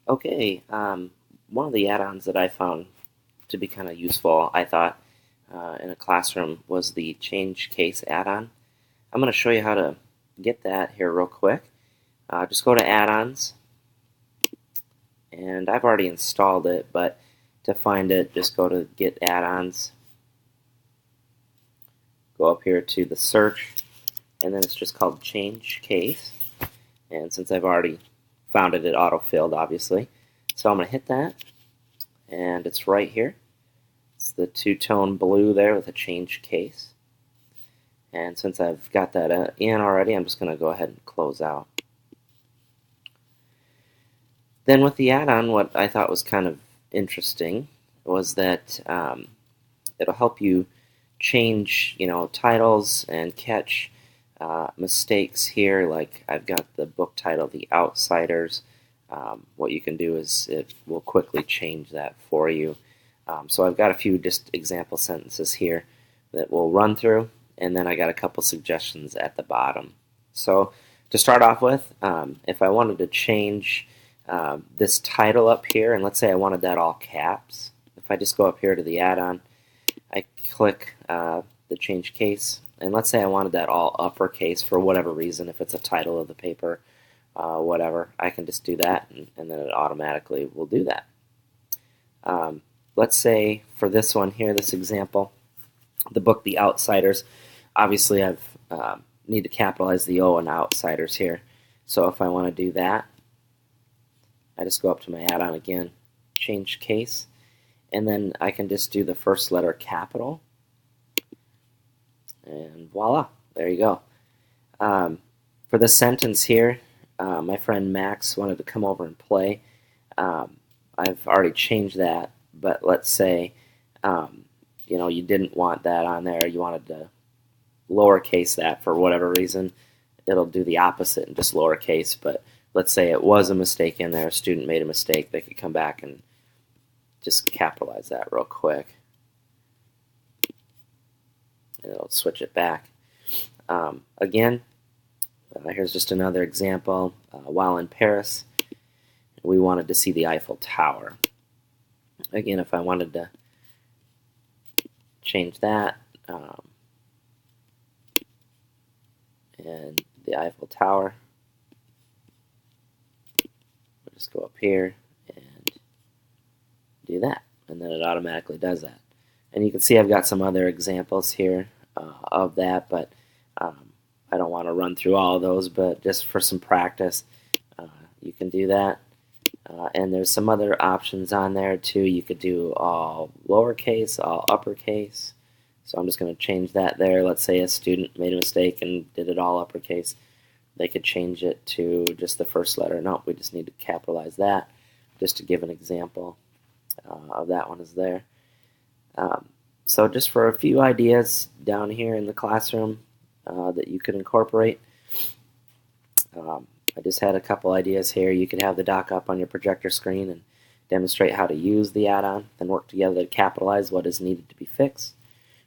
Okay, one of the add-ons that I found to be kind of useful, I thought, in a classroom was the Change Case add-on. I'm going to show you how to get that here real quick. Just go to Add-ons, and I've already installed it, but to find it, just go to Get Add-ons, go up here to the Search, and then it's just called Change Case. And since I've already found it, it auto-filled, obviously. So I'm going to hit that, and it's right here. It's the two-tone blue there with a change case. And since I've got that in already, I'm just going to go ahead and close out. Then with the add-on, what I thought was kind of interesting was that it'll help you change, titles and catch mistakes here. Like I've got the book title, The Outsiders. What you can do is it will quickly change that for you. So I've got a few just example sentences here that we'll run through, and then I got a couple suggestions at the bottom. So to start off with, if I wanted to change this title up here, and let's say I wanted that all caps, if I just go up here to the add-on, I click the change case, and let's say I wanted that all uppercase for whatever reason, if it's a title of the paper, whatever, I can just do that, and then it automatically will do that. Let's say for this one here, this example, the book The Outsiders, obviously I've need to capitalize the O in Outsiders here. So if I want to do that, I just go up to my add-on again, change case, and then I can just do the first letter capital, and voila, there you go. For this sentence here, my friend Max wanted to come over and play. I've already changed that, but let's say you didn't want that on there, you wanted to lowercase that for whatever reason. It'll do the opposite and just lowercase, but let's say it was a mistake in there, a student made a mistake, they could come back and just capitalize that real quick, and it'll switch it back. Again, here's just another example. While in Paris, we wanted to see the Eiffel Tower. Again, if I wanted to change that, and the Eiffel Tower, we'll just go up here and do that, and then it automatically does that. And you can see I've got some other examples here of that, but I don't want to run through all of those, but just for some practice, you can do that. And there's some other options on there too. You could do all lowercase, all uppercase. So I'm just going to change that there. Let's say a student made a mistake and did it all uppercase. They could change it to just the first letter. No, we just need to capitalize that, just to give an example of that one is there. So just for a few ideas down here in the classroom that you could incorporate. I just had a couple ideas here. You could have the doc up on your projector screen and demonstrate how to use the add-on, then work together to capitalize what is needed to be fixed.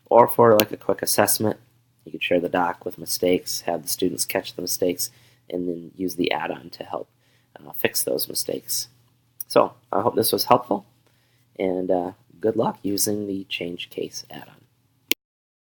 Or for like a quick assessment, you could share the doc with mistakes, have the students catch the mistakes, and then use the add-on to help fix those mistakes. So I hope this was helpful, and good luck using the change case add-on.